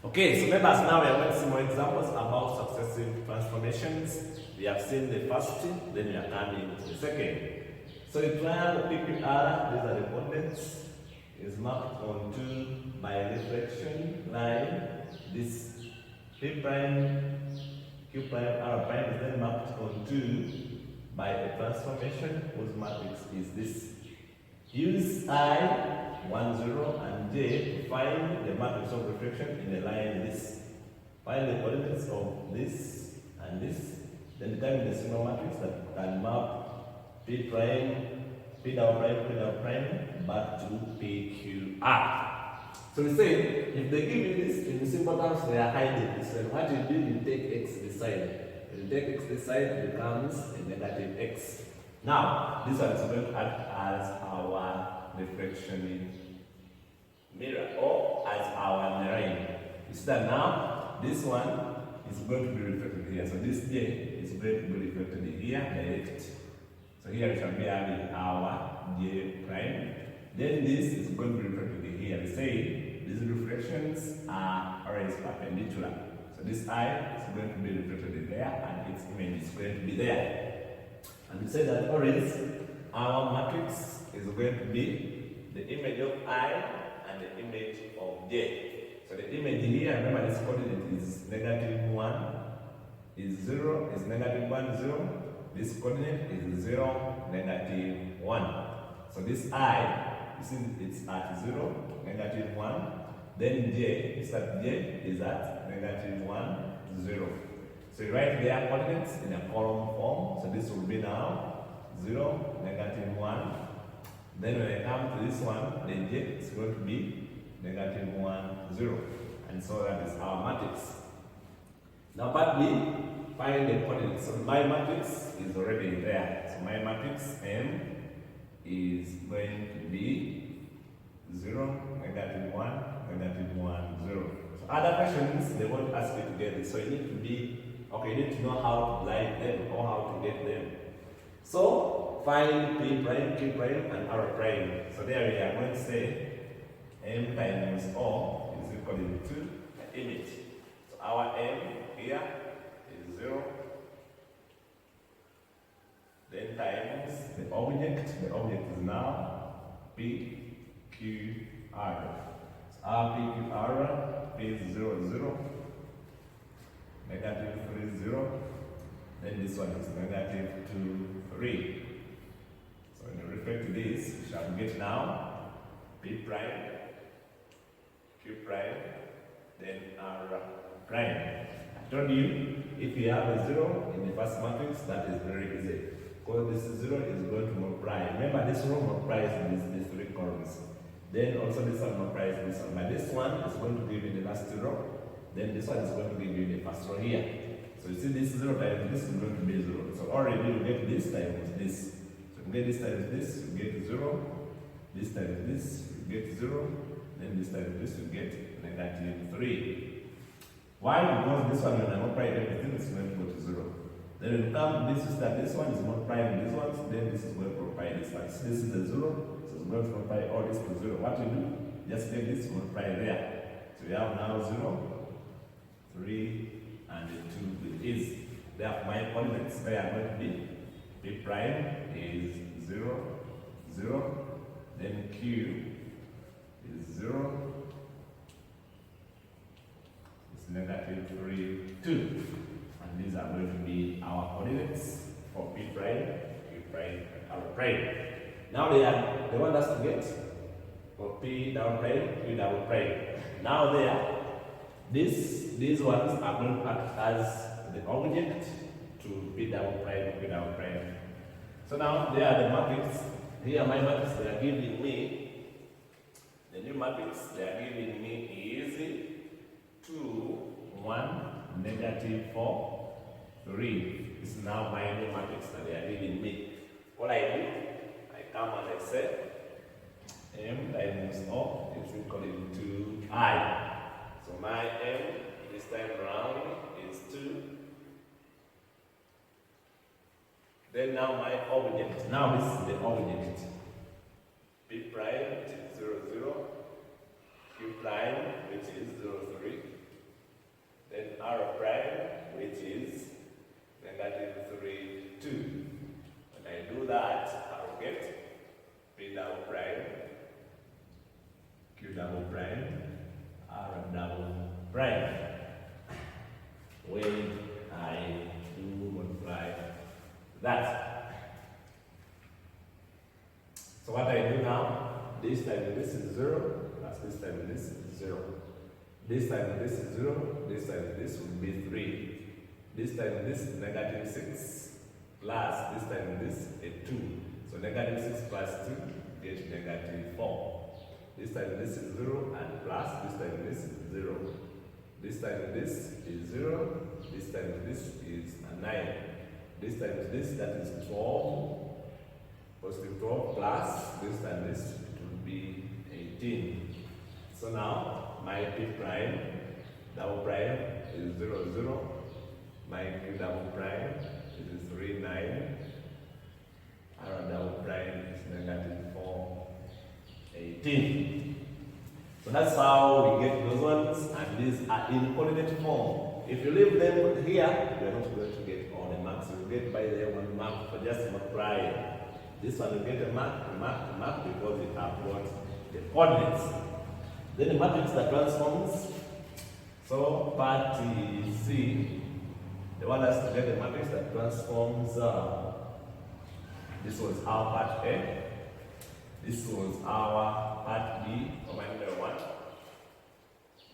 Okay, so members, now we are going to see more examples about successive transformations. We have seen the first, then we are coming to the second. So the triangle PQR, these are the coordinates, is marked onto by a reflection line. This P prime, Q prime, R prime is then marked onto by a transformation whose matrix is this. Use I, 1, 0, and J to find the matrix of reflection in a line this. Find the coordinates of this and this. Then determine the single matrix that can map P prime, P double prime, P double prime back to PQR. So we say, if they give you this in simple terms, they are hiding this. And what you do, you take x this side. When you take x this side, it becomes a negative x. Now, this one is going to act as our reflection mirror or as our mirroring. You see that now, this one is going to be reflected here. So this J is going to be reflected here, direct. So here it shall be having our J prime. Then this is going to be reflected here. We say these reflections are always perpendicular. So this I is going to be reflected there and its image is going to be there. And we say that always our matrix is going to be the image of I and the image of J. So the image here, remember this coordinate is negative 1, is 0, is negative 1, 0. This coordinate is 0, negative 1. So this I, you see it's at 0, negative 1. Then J, is at J is at negative 1, 0. So you write their coordinates in a column form. So this will be now 0, negative 1. Then when I come to this one, the J is going to be negative 1, 0. And so that is our matrix. Now part B, find the coordinates. So my matrix is already there. So my matrix M is going to be 0, negative 1, negative 1, 0. So other questions, they won't ask you to get this. So you need to be, okay, you need to know how to write them or how to get them. So find P prime, Q prime, and R prime. So there we are going to say M times O is equal to the image. So our M here is 0. Then times the object is now P, Q, R. So our P, Q, R is 0, 0. Negative 3, 0. Then this one is negative 2, 3. So when you reflect this, we shall get now P prime, Q prime, then R prime. I told you, if you have a 0 in the first matrix, that is very easy. Because this 0 is going to multiply. Remember, this row multiplies these 3 columns. Then also this one multiplies this one. But this one is going to give you the last row. Then this one is going to give you the first row here. So you see this 0 times this is going to be 0. So already you get this times this. So you get this times this, you get 0. This times this, you get 0. Then this times this, you get negative 3. Why? Because this one, when I multiply everything, is going to go to 0. Then when you come, this is that this one is multiplying this one, then this is going to multiply this one. So this is the 0, so it's going to multiply all this to 0. What you do? Just take this, multiply there. So you have now 0, 3, and 2 with ease. Therefore, my coordinates they are going to be P prime is 0, 0, then Q is 0, it's negative 3, 2. And these are going to be our coordinates for P prime, Q prime, and R prime. Now they want us to get for P double prime, Q double prime. Now these ones are going to act as the object to P double prime, Q double prime. So now they are the matrix. Here my matrix they are giving me, the new matrix they are giving me is 2, 1, negative 4, 3. This is now my new matrix that they are giving me. What I do, I come and I say M times O is equal to I. So my M this time around is 2. Then now my object. Now this is the object. P prime which is 0, 0. Q prime which is 0, 3. prime when I do multiply that. So what I do now, this time this is 0, plus this time this is 0. This time this is 0, this time this will be 3. This time this is negative 6, plus this time this a 2. So negative 6 plus 2 get negative 4. This time this is 0 and plus this time this is 0. This time this is 0, this time this is a 9. This time this, that is 12, positive 12 plus this time this, it will be 18. So now my P prime, double prime is 0, 0. My Q double prime is 3, 9. R double prime is negative 4, 18. So that's how we get those ones, and these are in coordinate form. If you leave them here, you are not going to get all the marks. You will get by the one mark for just multiplying. This one will get a mark, because you have got the coordinates. Then the matrix that transforms. So part C, they want us to get the matrix that transforms. This was our part A. This was our part B, Roman numeral 1.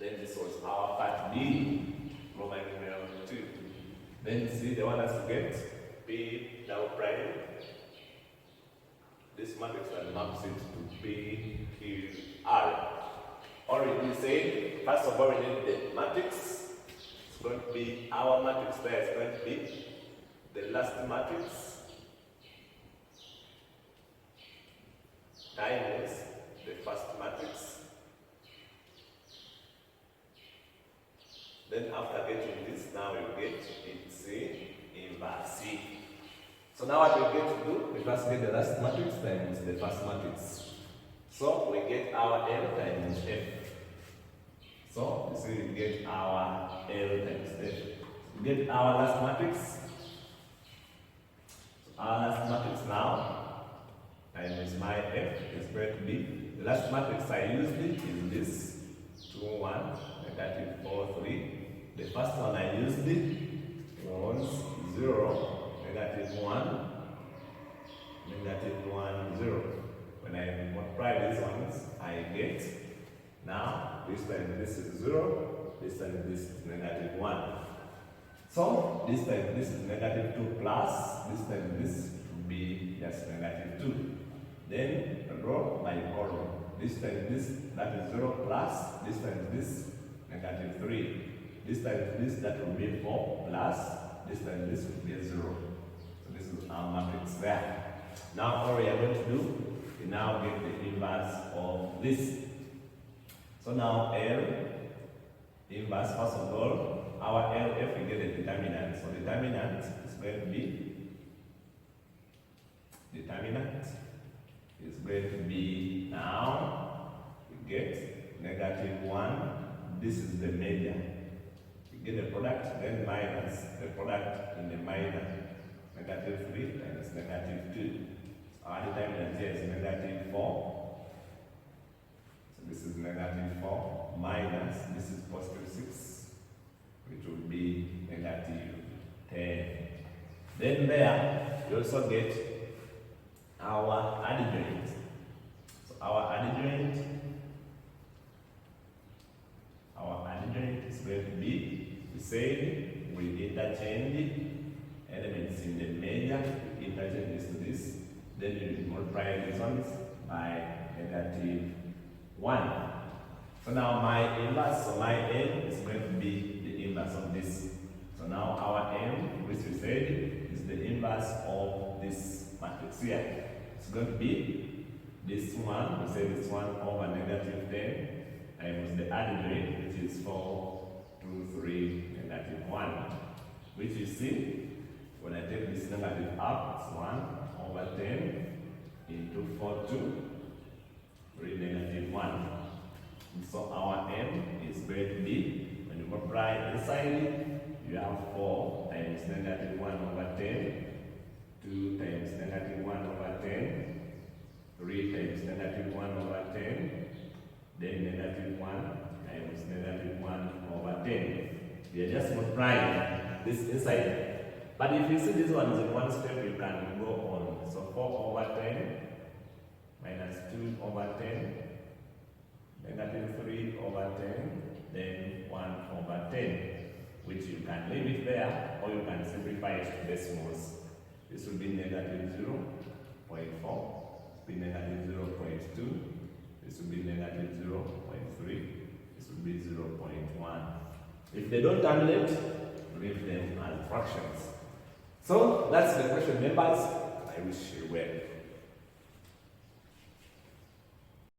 Then this was our part B, Roman numeral 2. Then C, they want us to get P double prime. This matrix that maps it to P, Q, R. Already we said, first of all, we need the matrix. It's going to be our matrix there. It's going to be the last matrix times the first matrix. Then after getting this, now we get its inverse C. So now what we get to do, we first get the last matrix times the first matrix. So we get our L times F. So you see we get our L times F. We get our last matrix. So our last matrix now times my F is going to be, the last matrix I used it is this 2, 1, negative 4, 3. The first one I used it was 0, negative 1, negative 1, 0. When I multiply these ones, I get, now this time this is 0, this time this is negative 1. So this time this is negative 2 plus, this time this will be just negative 2. Then row by column. This time this, that is 0 plus, this time this, negative 3. This time this, that will be 4 plus, this time this will be 0. So this is our matrix there. Now all we are going to do, we now get the inverse of this. So now L, inverse, first of all, our LF, we get a determinant. So determinant is going to be, now, we get negative 1, this is the major. We get the product, then minus the product in the minor. Negative 3 times negative 2. So our determinant here is negative 4. So this is negative 4 minus, this is positive 6, which will be negative 10. Then there, you also get our adjoint. So our adjoint is going to be, we said we interchange elements in the major, we interchange this to this, then you multiply these ones by negative 1. So now my inverse, so my n is going to be the inverse of this. So now our m, which we said, is the inverse of this matrix here. It's going to be this one, we say this one over negative 10 times the adjoint, which is 4, 2, 3, negative 1. Which you see, when I take this negative up, it's 1 over 10 into 4, 2, 3, negative 1. And so our m is going to be, when you multiply inside, you have 4 times negative 1 over 10, 2 times negative 1 over 10, 3 times negative 1 over 10, then negative 1 times negative 1 over We are just multiplying this inside. But if you see this one is in one step, you can go on. So 4 over 10 minus 2 over 10, negative 3 over 10, then 1 over 10, which you can leave it there, or you can simplify it to decimals. This will be negative 0.4, be negative 0.2, this will be negative 0.3, this will be 0.1. If they don't terminate, leave them as fractions. So that's the question, members. I wish you well.